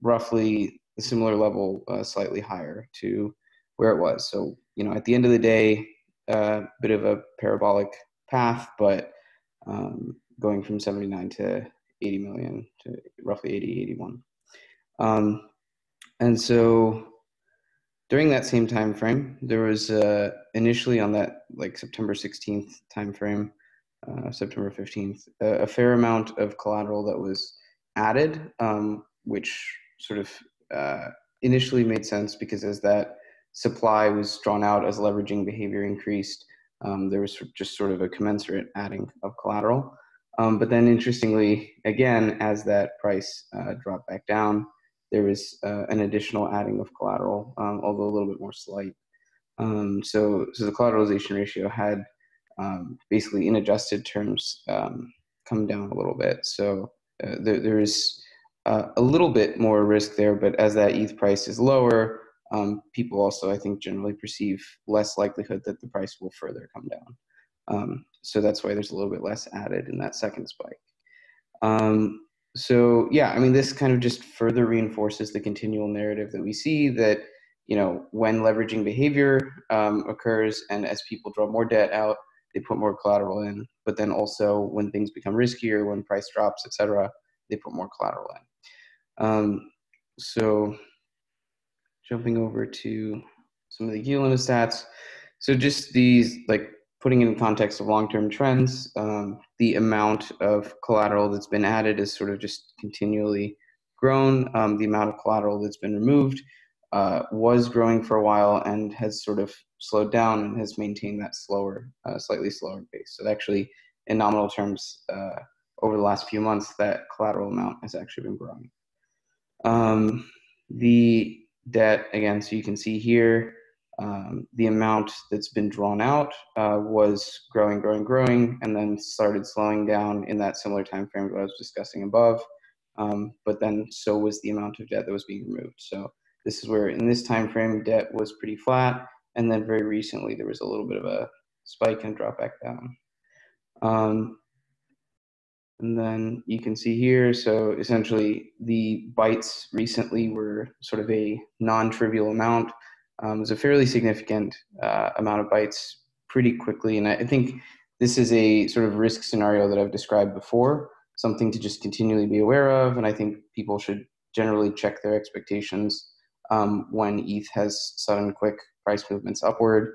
roughly a similar level, slightly higher to where it was. So, at the end of the day, a bit of a parabolic path, but going from 79 to 80 million to roughly 80, 81. And so during that same time frame, there was initially on that like September 16th time frame, September 15th, a fair amount of collateral that was added, which sort of initially made sense because as that supply was drawn out, as leveraging behavior increased, there was just sort of a commensurate adding of collateral. But then interestingly, again, as that price dropped back down, there was an additional adding of collateral, although a little bit more slight. So the collateralization ratio had basically in adjusted terms come down a little bit. So there is a little bit more risk there, but as that ETH price is lower, people also, I think, generally perceive less likelihood that the price will further come down. So that's why there's a little bit less added in that second spike. So yeah, I mean, this kind of just further reinforces the continual narrative that we see that, you know, when leveraging behavior occurs and as people draw more debt out, they put more collateral in, but then also when things become riskier, when price drops, et cetera, they put more collateral in. So jumping over to some of the yield limit stats. So just these, like, putting in context of long-term trends, the amount of collateral that's been added is sort of just continually grown. The amount of collateral that's been removed was growing for a while and has sort of slowed down and has maintained that slower, slightly slower pace. So actually, in nominal terms, over the last few months, that collateral amount has actually been growing. The debt, again, so you can see here, the amount that's been drawn out was growing, and then started slowing down in that similar time frame that I was discussing above. But then so was the amount of debt that was being removed. So this is where in this time frame debt was pretty flat, and then very recently there was a little bit of a spike and drop back down. And then you can see here, so essentially the bytes recently were sort of a non-trivial amount. It was a fairly significant amount of bytes pretty quickly. And I think this is a sort of risk scenario that I've described before, something to just continually be aware of. And I think people should generally check their expectations when ETH has sudden quick price movements upward,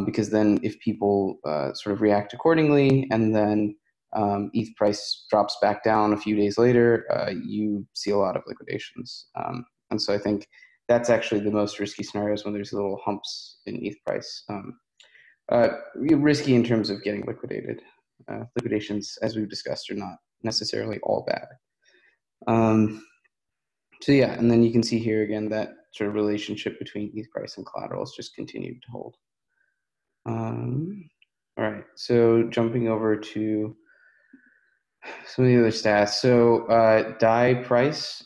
because then if people sort of react accordingly and then ETH price drops back down a few days later, you see a lot of liquidations. And so I think that's actually the most risky scenarios when there's little humps in ETH price. Risky in terms of getting liquidated. Liquidations, as we've discussed, are not necessarily all bad. So yeah, and then you can see here again that sort of relationship between ETH price and collateral has just continued to hold. All right, so jumping over to some of the other stats. So DAI price,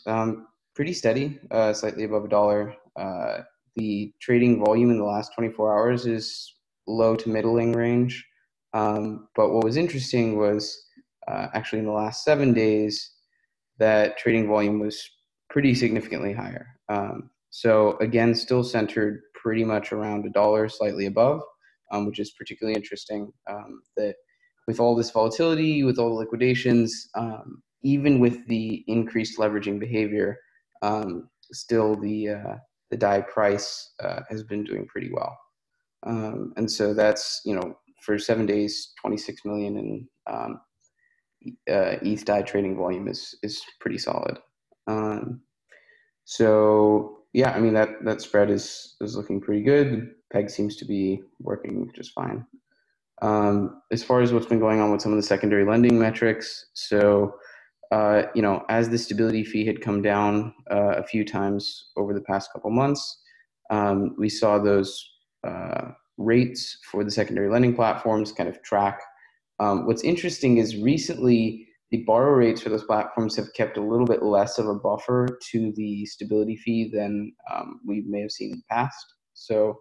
pretty steady, slightly above $1. The trading volume in the last 24 hours is low to middling range. But what was interesting was actually in the last 7 days, that trading volume was pretty significantly higher. So again, still centered pretty much around $1, slightly above, which is particularly interesting, that with all this volatility, with all the liquidations, even with the increased leveraging behavior, still the DAI price has been doing pretty well. And so that's, you know, for 7 days, 26 million in ETH DAI trading volume is pretty solid. So yeah, I mean, that spread is looking pretty good. PEG seems to be working just fine. As far as what's been going on with some of the secondary lending metrics, so you know, as the stability fee had come down a few times over the past couple months, we saw those rates for the secondary lending platforms kind of track. What's interesting is recently the borrow rates for those platforms have kept a little bit less of a buffer to the stability fee than we may have seen in the past. So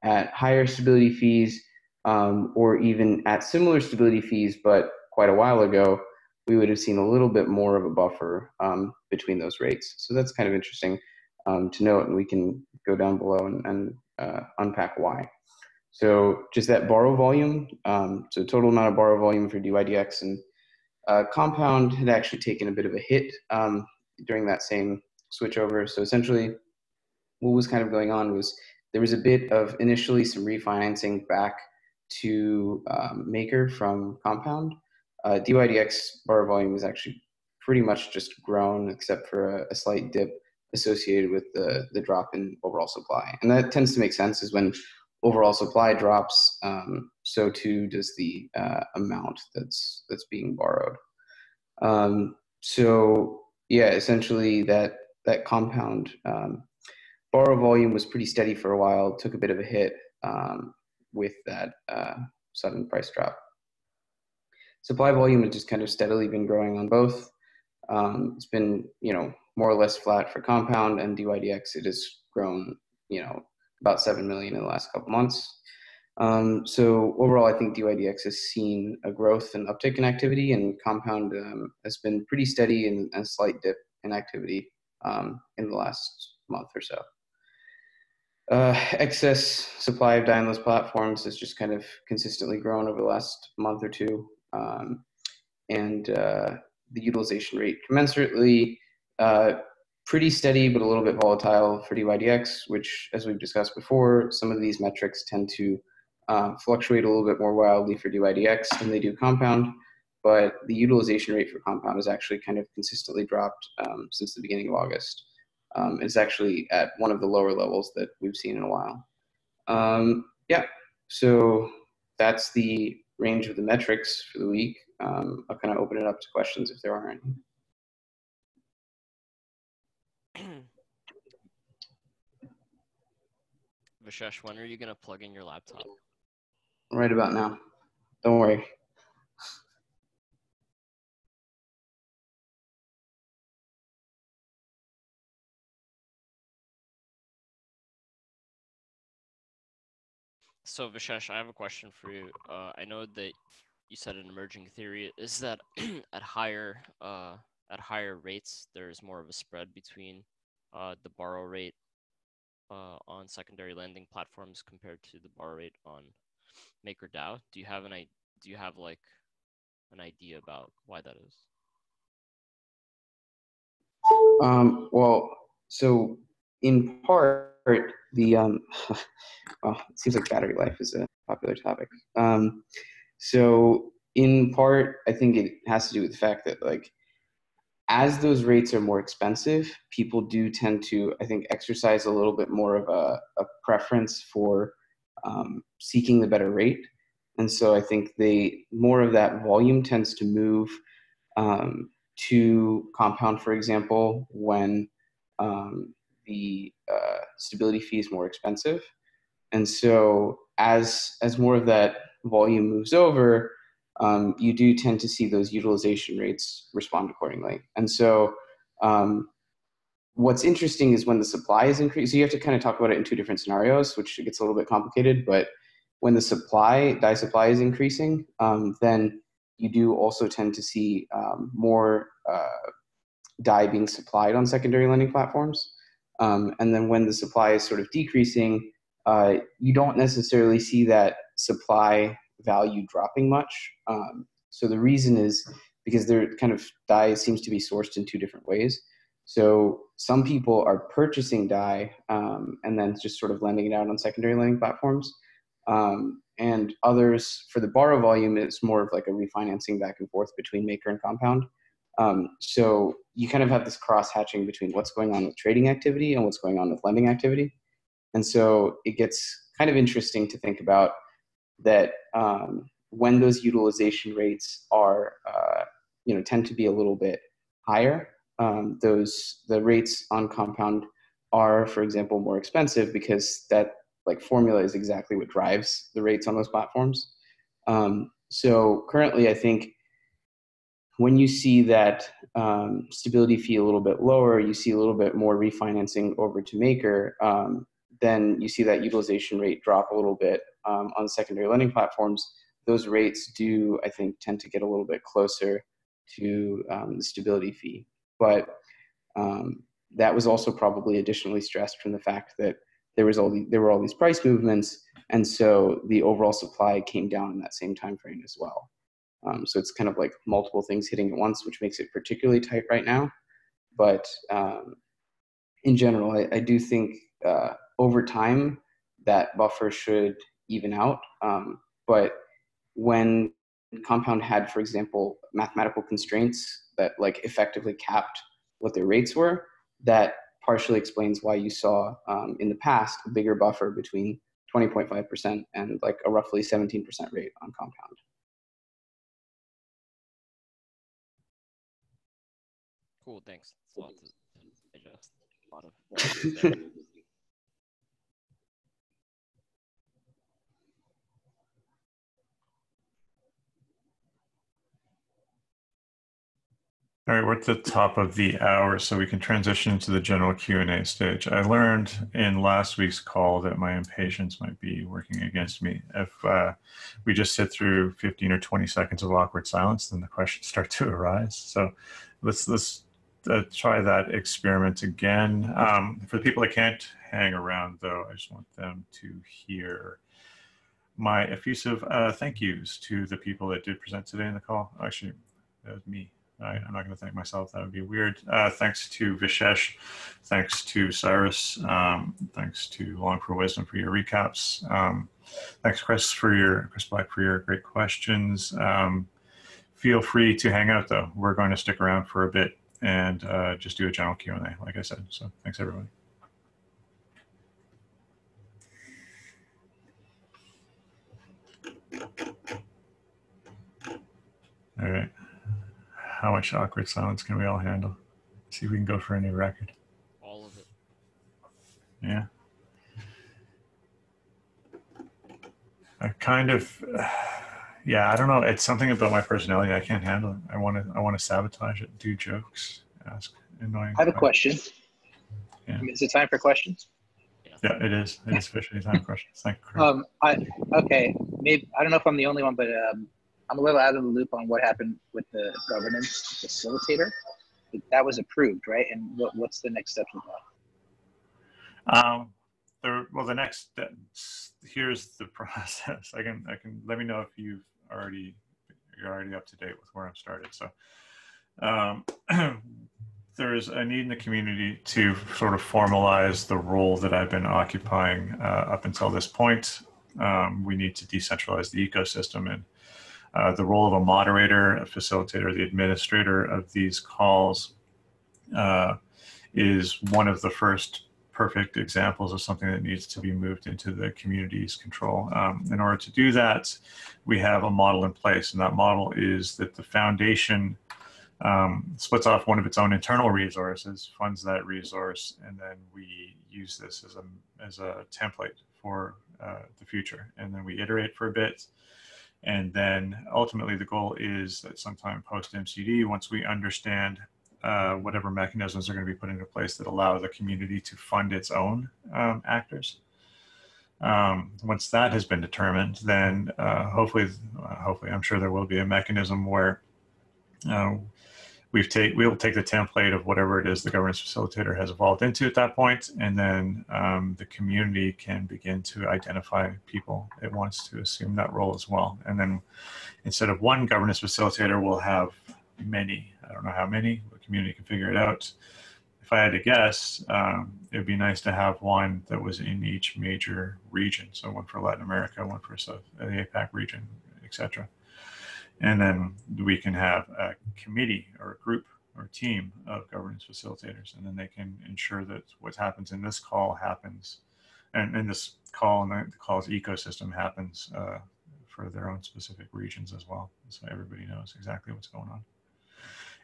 at higher stability fees, or even at similar stability fees, but quite a while ago, we would have seen a little bit more of a buffer between those rates. So that's kind of interesting to note, and we can go down below and unpack why. So just that borrow volume, so total amount of borrow volume for DYDX and Compound had actually taken a bit of a hit during that same switchover. So essentially, what was kind of going on was there was a bit of initially some refinancing back to Maker from Compound. DYDX borrow volume was actually pretty much just grown, except for a slight dip associated with the drop in overall supply. And that tends to make sense, is when overall supply drops, so too does the amount that's being borrowed. So yeah, essentially that Compound borrow volume was pretty steady for a while, took a bit of a hit with that sudden price drop. Supply volume has just kind of steadily been growing on both. It's been, more or less flat for Compound, and DYDX, it has grown, about 7 million in the last couple months. So overall, I think DYDX has seen a growth and uptick in activity, and Compound has been pretty steady and a slight dip in activity in the last month or so. Excess supply of DAI on those platforms has just kind of consistently grown over the last month or two. And the utilization rate commensurately pretty steady, but a little bit volatile for DYDX, which, as we've discussed before, some of these metrics tend to fluctuate a little bit more wildly for DYDX than they do Compound. But the utilization rate for Compound has actually kind of consistently dropped since the beginning of August. It's actually at one of the lower levels that we've seen in a while. Yeah, so that's the range of the metrics for the week. I'll kind of open it up to questions if there are any. Vishesh, when are you going to plug in your laptop? Right about now. Don't worry. So Vishesh, I have a question for you. I know that you said an emerging theory is that at higher rates, there's more of a spread between the borrow rate on secondary lending platforms compared to the borrow rate on MakerDAO. Do you have like an idea about why that is? Well, so in part, the well, it seems like battery life is a popular topic. So in part, I think it has to do with the fact that, like, as those rates are more expensive, people do tend to, I think, exercise a little bit more of a preference for seeking the better rate. And so I think more of that volume tends to move to Compound, for example, when the stability fee is more expensive. And so as more of that volume moves over, you do tend to see those utilization rates respond accordingly. And so what's interesting is when the supply is increased, so you have to kind of talk about it in two different scenarios, which gets a little bit complicated. But when the DAI supply is increasing, then you do also tend to see more DAI being supplied on secondary lending platforms. And then when the supply is sort of decreasing, you don't necessarily see that supply value dropping much. So the reason is because DAI seems to be sourced in two different ways. So some people are purchasing DAI and then just sort of lending it out on secondary lending platforms. And others, for the borrow volume, it's more of like a refinancing back and forth between Maker and Compound. So you kind of have this cross-hatching between what's going on with trading activity and what's going on with lending activity. And so it gets kind of interesting to think about that when those utilization rates are, tend to be a little bit higher, the rates on Compound are, for example, more expensive because that formula is exactly what drives the rates on those platforms. So currently, I think when you see that stability fee a little bit lower, you see a little bit more refinancing over to Maker, then you see that utilization rate drop a little bit on secondary lending platforms. Those rates do, I think, tend to get a little bit closer to the stability fee. But that was also probably additionally stressed from the fact that there were all these price movements, and so the overall supply came down in that same time frame as well. So it's kind of like multiple things hitting at once, which makes it particularly tight right now. But in general, I do think over time, that buffer should even out. But when Compound had, for example, mathematical constraints that like effectively capped what their rates were, that partially explains why you saw in the past a bigger buffer between 20.5% and like a roughly 17% rate on Compound. Cool, thanks. It's a lot to digest. A lot of there. All right, we're at the top of the hour, so we can transition to the general Q&A stage. I learned in last week's call that my impatience might be working against me. If we just sit through 15 or 20 seconds of awkward silence, then the questions start to arise. So let's try that experiment again. For the people that can't hang around, though, I just want them to hear my effusive thank yous to the people that did present today in the call. Actually, that was me. I'm not going to thank myself. That would be weird. Thanks to Vishesh. Thanks to Cyrus. Thanks to LongForWisdom for your recaps. Thanks, Chris Black, for your great questions. Feel free to hang out, though. We're going to stick around for a bit and just do a general Q&A, like I said. So thanks, everybody. All right. How much awkward silence can we all handle? See if we can go for a new record. All of it. Yeah. I kind of, yeah, I don't know. It's something about my personality. I can't handle it. I want to sabotage it, do jokes, ask annoying. I have a question. Yeah. Is it time for questions? Yeah, it is. It is officially time for questions. Thank you. Okay. Maybe I don't know if I'm the only one, but I'm a little out of the loop on what happened with the governance facilitator. That was approved, right? And what's the next step with that? Well, the next step, here's the process. I can let me know if you're already up to date with where I'm started. So there's a need in the community to sort of formalize the role that I've been occupying up until this point. We need to decentralize the ecosystem, and the role of a moderator, a facilitator, the administrator of these calls is one of the first perfect examples of something that needs to be moved into the community's control. In order to do that, we have a model in place, and that model is that the foundation splits off one of its own internal resources, funds that resource, and then we use this as a template for the future. And then we iterate for a bit. And then ultimately the goal is that sometime post MCD, once we understand whatever mechanisms are going to be put into place that allow the community to fund its own actors. Once that has been determined, then hopefully I'm sure there will be a mechanism where we'll take the template of whatever it is the governance facilitator has evolved into at that point, and then the community can begin to identify people it wants to assume that role as well. And then instead of one governance facilitator, we'll have many. I don't know how many, the community can figure it out. If I had to guess, it would be nice to have one that was in each major region. So one for Latin America, one for the APAC region, etc. And then we can have a committee or a group or a team of governance facilitators, and then they can ensure that what happens in this call happens, and in this call and the call's ecosystem happens for their own specific regions as well. So everybody knows exactly what's going on.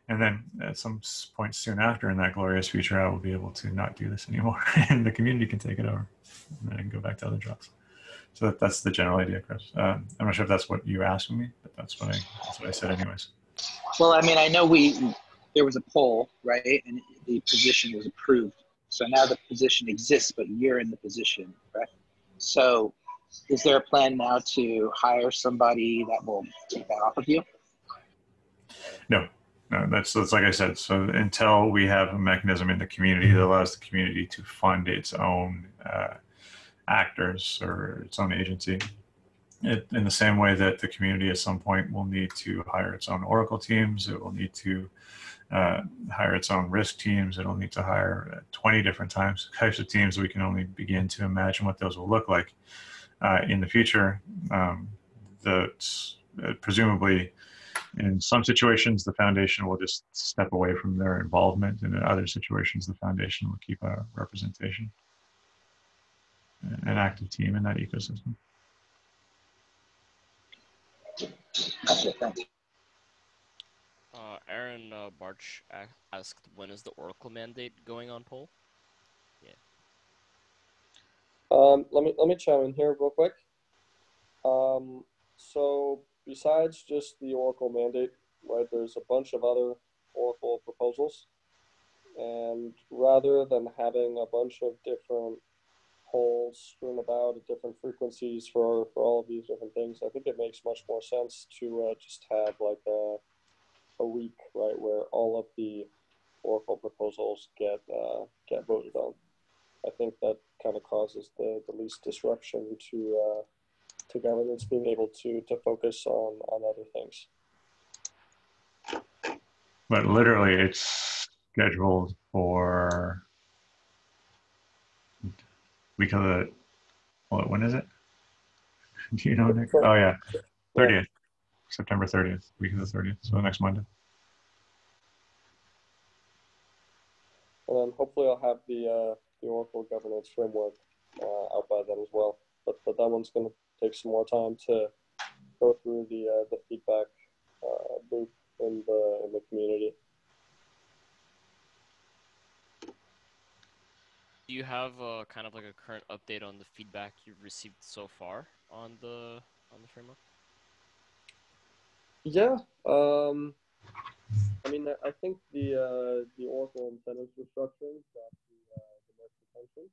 And then at some point soon after, in that glorious future, I will be able to not do this anymore, and the community can take it over, and then I can go back to other jobs. So that's the general idea, Chris. I'm not sure if that's what you were asking me, but that's what I said anyways. Well, I mean, I know there was a poll, right? And the position was approved. So now the position exists, but you're in the position, right? So is there a plan now to hire somebody that will take that off of you? No, that's like I said. So until we have a mechanism in the community that allows the community to fund its own actors or its own agency, in the same way that the community at some point will need to hire its own Oracle teams, it will need to hire its own risk teams. It'll need to hire 20 different types of teams. We can only begin to imagine what those will look like in the future. Presumably, in some situations, the foundation will just step away from their involvement, and in other situations, the foundation will keep a representation, an active team in that ecosystem. Aaron Barch asked, when is the Oracle mandate going on poll? Yeah. Let me chime in here real quick. So besides just the Oracle mandate, right, there's a bunch of other Oracle proposals. And rather than having a bunch of different polls strewn about at different frequencies for all of these different things, I think it makes much more sense to just have like a week, right, where all of the Oracle proposals get voted on. I think that kind of causes the least disruption to governments being able to focus on other things. But literally, it's scheduled for week of the, when is it? Do you know, Nick? Oh yeah, 30th, September 30th, week of the 30th, so next Monday. And then hopefully I'll have the Oracle governance framework out by then as well. But that one's going to take some more time to go through the feedback loop in the community. Do you have kind of like a current update on the feedback you've received so far on the framework? Yeah, I mean, I think the Oracle incentives restructuring got the most attention.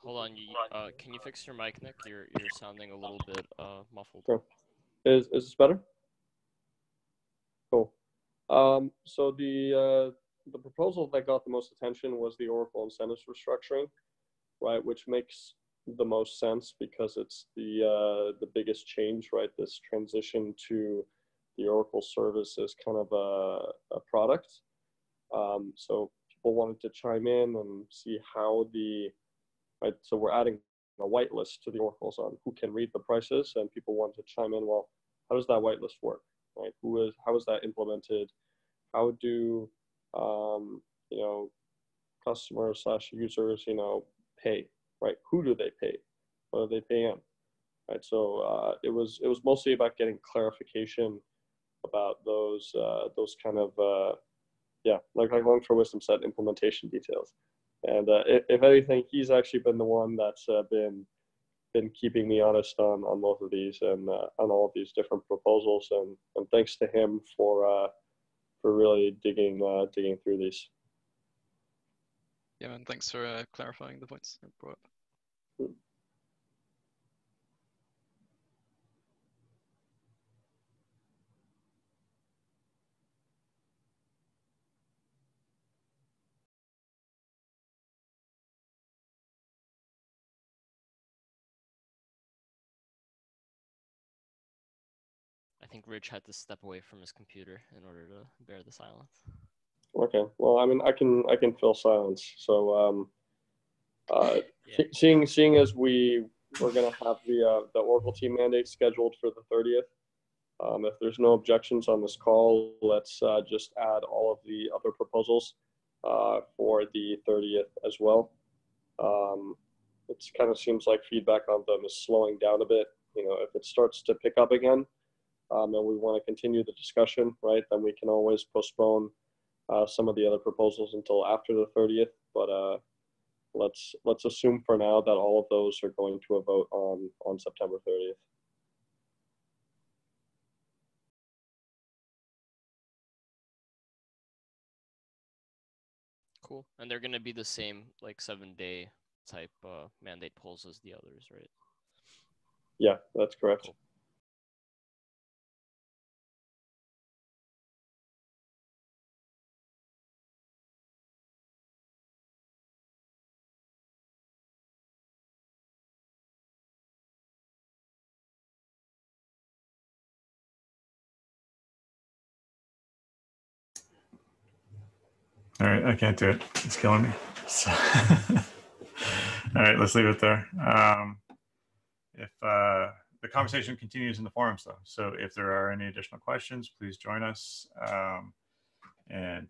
Hold on, can you fix your mic, Nick? You're sounding a little bit muffled. Sure. Is this better? Cool. So the proposal that got the most attention was the Oracle incentives restructuring, right? Which makes the most sense because it's the biggest change, right? This transition to the Oracle service is kind of a product. So people wanted to chime in and see how right? So we're adding a whitelist to the oracles on who can read the prices, and people want to chime in. Well, how does that whitelist work, right? How is that implemented? How do customers / users pay, right? Who do they pay? What do they pay in, right? So it was mostly about getting clarification about those kind of like LongForWisdom said, implementation details. And if anything, he's actually been the one that's been keeping me honest on both of these and on all of these different proposals. And thanks to him for really digging through these. Yeah, and thanks for clarifying the points I brought up. I think Rich had to step away from his computer in order to bear the silence. Okay. Well, I mean, I can fill silence. So seeing as we're going to have the Oracle team mandate scheduled for the 30th, if there's no objections on this call, let's just add all of the other proposals for the 30th as well. It kind of seems like feedback on them is slowing down a bit. If it starts to pick up again, and we want to continue the discussion, right, then we can always postpone some of the other proposals until after the 30th. But let's assume for now that all of those are going to a vote on September 30th. Cool. And they're going to be the same, like 7-day type mandate polls as the others, right? Yeah, that's correct. Cool. All right, I can't do it. It's killing me. So all right, let's leave it there. If the conversation continues in the forums, though, so if there are any additional questions, please join us, and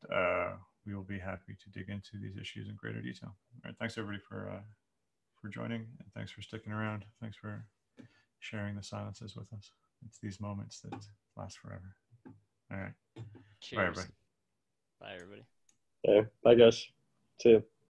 we will be happy to dig into these issues in greater detail. All right, thanks everybody for joining, and thanks for sticking around. Thanks for sharing the silences with us. It's these moments that last forever. All right. Cheers. Bye, everybody. Bye, everybody. Okay. Bye, guys. See you.